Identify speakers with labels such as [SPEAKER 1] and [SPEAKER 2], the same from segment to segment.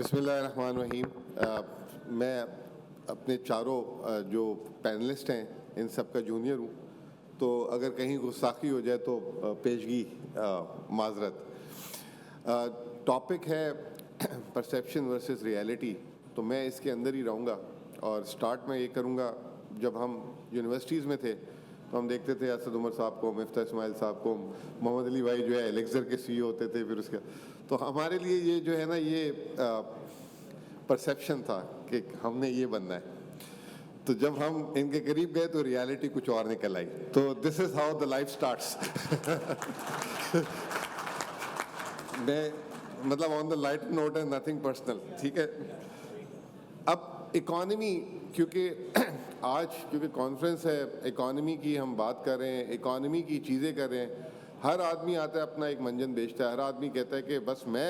[SPEAKER 1] बिस्मिल्लाहिर्रहमानिर्रहीम। मैं अपने चारों जो पैनलिस्ट हैं इन सब का जूनियर हूँ, तो अगर कहीं गुस्ताखी हो जाए तो पेशगी माजरत। टॉपिक है परसेप्शन वर्सेस रियलिटी, तो मैं इसके अंदर ही रहूँगा। और स्टार्ट मैं ये करूँगा, जब हम यूनिवर्सिटीज़ में थे तो हम देखते थे असद उमर साहब को, मिफ्ता इस्माइल साहब को, मोहम्मद अली भाई जो है एलेक्सर के CEO होते थे। फिर उसका तो हमारे लिए ये जो है ना, ये परसेप्शन था कि हमने ये बनना है। तो जब हम इनके करीब गए तो रियलिटी कुछ और निकल आई। तो this is how the life starts. मैं मतलब ऑन द लाइट नोट है, नथिंग पर्सनल, ठीक है। अब इकॉनमी, क्योंकि आज क्योंकि कॉन्फ्रेंस है, इकॉनमी की हम बात कर रहे हैं, इकॉनमी की चीज़ें कर रहे हैं। हर आदमी आता है अपना एक मंजन बेचता है, हर आदमी कहता है कि बस मैं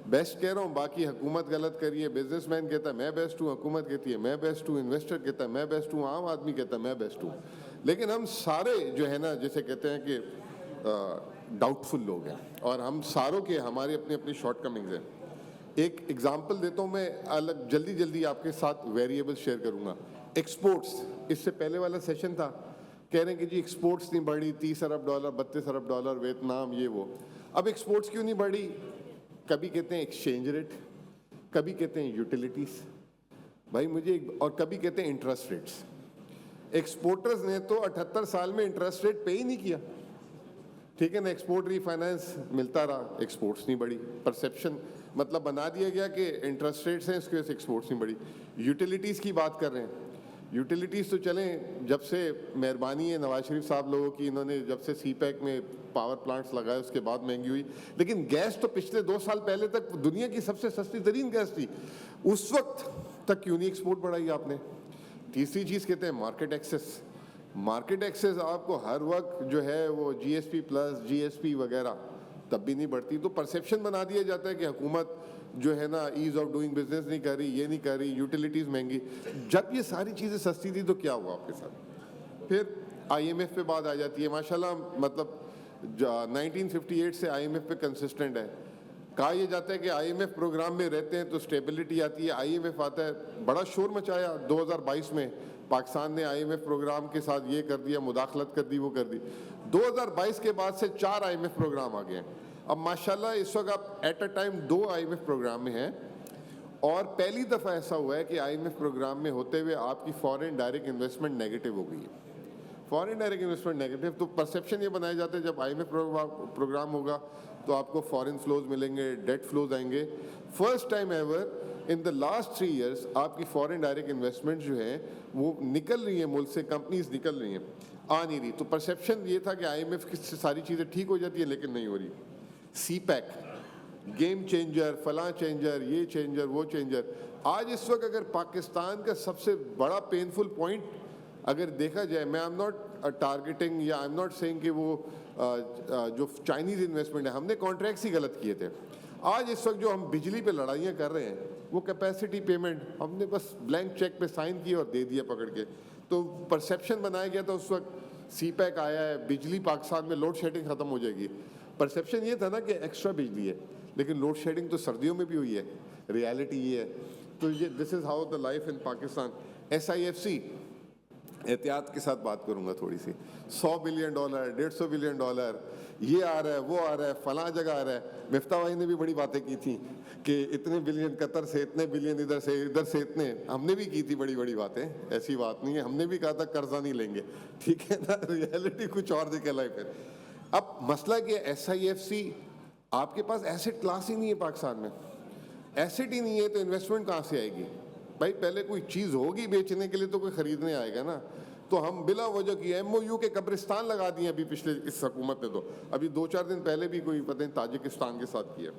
[SPEAKER 1] बेस्ट कह रहा हूँ, बाकी हुकूमत गलत कर रही है। बिजनेसमैन कहता है मैं बेस्ट हूँ, हुकूमत कहती है मैं बेस्ट हूँ, इन्वेस्टर कहता है मैं बेस्ट हूँ, आम आदमी कहता है मैं बेस्ट हूँ। लेकिन हम सारे जो है ना, जैसे कहते हैं कि डाउटफुल लोग हैं, और हम सारों के हमारी अपनी अपनी शॉर्टकमिंग्स हैं। एक एग्जांपल देता हूँ मैं, अलग जल्दी आपके साथ वेरिएबल शेयर करूँगा। एक्सपोर्ट्स, इससे पहले वाला सेशन था, कह रहे हैं कि जी एक्सपोर्ट्स नहीं बढ़ी, 30 अरब डॉलर, 32 अरब डॉलर, वियतनाम, ये वो। अब एक्सपोर्ट्स क्यों नहीं बढ़ी? कभी कहते हैं एक्सचेंज रेट, कभी कहते हैं यूटिलिटीज, भाई मुझे, और कभी कहते हैं इंटरेस्ट रेट्स। एक्सपोर्टर्स ने तो 78 साल में इंटरेस्ट रेट पे ही नहीं किया, ठीक है ना। एक्सपोर्ट रीफाइनेंस मिलता रहा, एक्सपोर्ट्स नहीं बढ़ी। परसेप्शन मतलब बना दिया गया कि इंटरेस्ट रेट्स हैं, इसकी वजह से एक्सपोर्ट्स नहीं बढ़ी। यूटिलिटीज़ की बात कर रहे हैं, यूटिलिटीज़ तो चलें, जब से मेहरबानी है नवाज शरीफ साहब लोगों की, इन्होंने जब से CPEC में पावर प्लांट्स लगाए उसके बाद महंगी हुई। लेकिन गैस तो पिछले 2 साल पहले तक दुनिया की सबसे सस्ती तरीन गैस थी, उस वक्त तक क्यों नहीं एक्सपोर्ट बढ़ाई आपने? तीसरी चीज़ कहते हैं मार्केट एक्सेस। मार्केट एक्सेस आपको हर वक्त जो है वो GSP प्लस, GSP वगैरह, तब भी नहीं बढ़ती। तो परसेप्शन बना दिया जाता है कि हुकूमत जो है ना ईज ऑफ डूइंग बिजनेस नहीं कर रही, ये नहीं कर रही, यूटिलिटीज़ महंगी। जब ये सारी चीज़ें सस्ती थी तो क्या हुआ आपके साथ? फिर IMF पे बात आ जाती है। माशाल्लाह, मतलब 1958 से IMF पे कंसिस्टेंट है। कहा यह जाता है कि IMF प्रोग्राम में रहते हैं तो स्टेबिलिटी आती है। IMF आता है, बड़ा शोर मचाया 2022 में, पाकिस्तान ने IMF प्रोग्राम के साथ ये कर दिया, मुदाखलत कर दी, वो कर दी। 2022 के बाद से 4 IMF प्रोग्राम आ गए हैं। अब माशाल्लाह इस वक्त आप at a time 2 IMF program में हैं, और पहली दफ़ा ऐसा हुआ है कि IMF प्रोग्राम में होते हुए आपकी फॉरेन डायरेक्ट इन्वेस्टमेंट नेगेटिव हो गई है। फॉरेन डायरेक्ट इन्वेस्टमेंट नेगेटिव, तो परसेप्शन ये बनाए जाते हैं जब IMF प्रोग्राम होगा तो आपको फॉरेन फ्लोज मिलेंगे, डेट फ्लोज आएंगे। First time ever in the last 3 years आपकी फॉरेन डायरेक्ट इन्वेस्टमेंट जो है वो निकल रही है मुल्क से, कंपनीज निकल रही हैं, आ नहीं रही। तो परसेप्शन ये था कि IMF की सारी चीज़ें ठीक हो जाती है, लेकिन नहीं हो रही। CPEC गेम चेंजर, फलां चेंजर, ये चेंजर, वो चेंजर। आज इस वक्त अगर पाकिस्तान का सबसे बड़ा पेनफुल पॉइंट अगर देखा जाए, मैं आई एम नॉट टारगेटिंग या आई एम नॉट सेइंग कि वो जो चाइनीज़ इन्वेस्टमेंट है, हमने कॉन्ट्रैक्ट्स ही गलत किए थे। आज इस वक्त जो हम बिजली पे लड़ाइयाँ कर रहे हैं, वो कैपेसिटी पेमेंट हमने बस ब्लैंक चेक पे साइन किया और दे दिया पकड़ के। तो परसेप्शन बनाया गया था उस वक्त, CPEC आया है, बिजली पाकिस्तान में लोड शेडिंग ख़त्म हो जाएगी। परसेप्शन ये था ना कि एक्स्ट्रा बिजली है, लेकिन लोड शेडिंग तो सर्दियों में भी हुई है। रियलिटी ये है। तो ये this is how the life in Pakistan. SIFC, एहतियात के साथ बात करूंगा थोड़ी सी। $100 बिलियन, $150 बिलियन, ये आ रहा है, वो आ रहा है, फलां जगह आ रहा है। मिफ्ता भाई ने भी बड़ी बातें की थी कि इतने बिलियन कतर से, इतने बिलियन इधर से इतने। हमने भी की थी बड़ी बड़ी बातें, ऐसी बात नहीं है। हमने भी कहा था कर्जा नहीं लेंगे, ठीक है ना। रियलिटी कुछ और निकल आई फिर। अब मसला कि SIFC, आपके पास एसेट क्लास ही नहीं है पाकिस्तान में। एसेट ही नहीं है तो इन्वेस्टमेंट कहाँ से आएगी? भाई पहले कोई चीज़ होगी बेचने के लिए तो कोई ख़रीदने आएगा ना। तो हम बिला वजह की MOU के कब्रिस्तान लगा दिए अभी पिछले इस हुकूमत ने। तो अभी 2-4 दिन पहले भी कोई पता नहीं ताजिकिस्तान के साथ किया।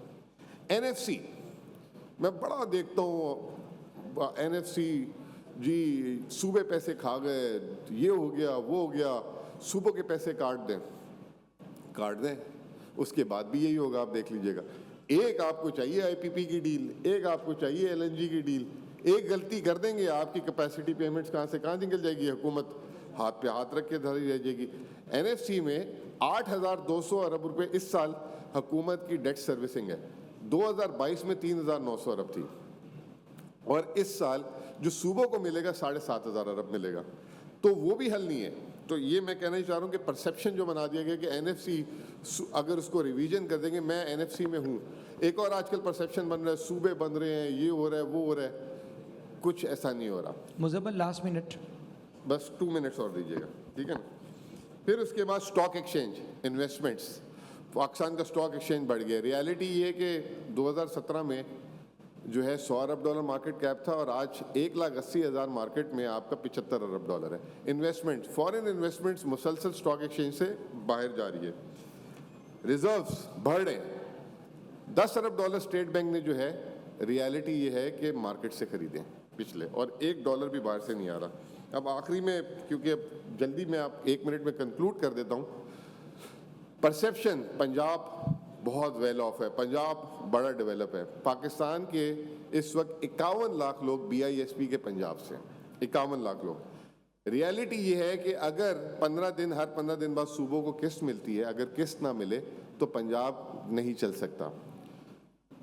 [SPEAKER 1] NFC मैं बड़ा देखता हूँ, NFC जी सूबे पैसे खा गए, ये हो गया, वो हो गया, सूबों के पैसे काट दें, उसके बाद भी यही होगा, आप देख लीजिएगा। एक आपको चाहिए IPP की डील, एक आपको चाहिए LNG की डील। एक गलती कर देंगे, आपकी कैपेसिटी पेमेंट्स कहाँ से कहाँ निकल जाएगी, हुकूमत हाथ पे हाथ रख के धरी रह जाएगी। NFC में 8,200 अरब रुपए इस साल हुकूमत की डेट सर्विसिंग है। 2022 में 3,900 अरब थी। और इस साल जो सूबों को मिलेगा 7,500 अरब मिलेगा, तो वो भी हल नहीं है। तो ये मैं कहना ही चाह रहा हूँ कि परसेप्शन जो बना दिया गया कि एनएफसी अगर उसको रिवीजन कर देंगे, मैं एनएफसी में हूँ। एक और आजकल परसेप्शन बन रहा है, सूबे बन रहे हैं, ये हो रहा है, वो हो रहा है, कुछ ऐसा नहीं हो रहा।
[SPEAKER 2] मुज़ब्बल लास्ट मिनट।
[SPEAKER 1] बस 2 मिनट्स और दीजिएगा, ठीक है ना। फिर उसके बाद स्टॉक एक्सचेंज इन्वेस्टमेंट्स, पाकिस्तान का स्टॉक एक्सचेंज बढ़ गया। रियलिटी ये है कि 2017 में जो है $100 अरब मार्केट कैप था और आज 1,80,000 मार्केट में आपका $75 अरब है। इन्वेस्टमेंट, फॉरेन इन्वेस्टमेंट्स मुसलसल स्टॉक एक्सचेंज से बाहर जा रही है। रिजर्व्स बढ़ रहे हैं। $10 अरब स्टेट बैंक ने जो है, रियलिटी ये है कि मार्केट से खरीदें पिछले, और $1 भी बाहर से नहीं आ रहा। अब आखिरी में, क्योंकि अब जल्दी मैं आप 1 मिनट में कंक्लूड कर देता हूँ। परसेप्शन, पंजाब बहुत वेल ऑफ है, पंजाब बड़ा डेवलप है। पाकिस्तान के इस वक्त 51 लाख लोग BISP के पंजाब से, 51 लाख लोग। रियलिटी ये है कि अगर हर 15 दिन बाद सूबों को किस्त मिलती है, अगर किस्त ना मिले तो पंजाब नहीं चल सकता।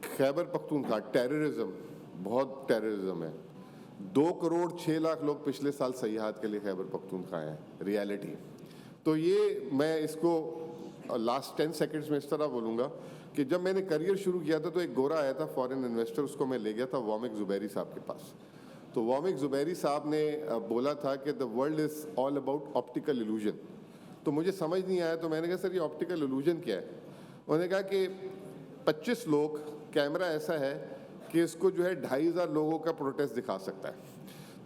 [SPEAKER 1] खैबर पख्तूनख्वा, टेररिज्म, बहुत टेररिज्म है। 2 करोड़ 6 लाख लोग पिछले साल सयाहत के लिए खैबर पख्तूनख्वा हैं, रियलिटी। तो ये मैं इसको लास्ट 10 सेकंड्स में इस तरह बोलूँगा कि जब मैंने करियर शुरू किया था तो एक गोरा आया था फॉरेन इन्वेस्टर, उसको मैं ले गया था वामिक ज़ुबैरी साहब के पास। तो वामिक ज़ुबैरी साहब ने बोला था कि the world is all about optical illusion. तो मुझे समझ नहीं आया, तो मैंने कहा सर ये ऑप्टिकल इल्यूजन क्या है। उन्होंने कहा कि 25 लोग, कैमरा ऐसा है कि इसको जो है 2,500 लोगों का प्रोटेस्ट दिखा सकता है।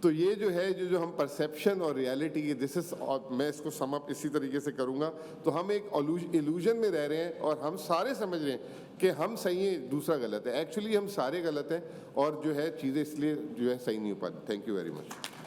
[SPEAKER 1] तो ये जो है, जो हम परसेप्शन और रियलिटी, दिस इज, और मैं इसको सम अप इसी तरीके से करूँगा। तो हम एक इल्यूजन में रह रहे हैं और हम सारे समझ रहे हैं कि हम सही हैं, दूसरा गलत है। एक्चुअली हम सारे गलत हैं और जो है चीज़ें इसलिए जो है सही नहीं हो पाती। Thank you very much.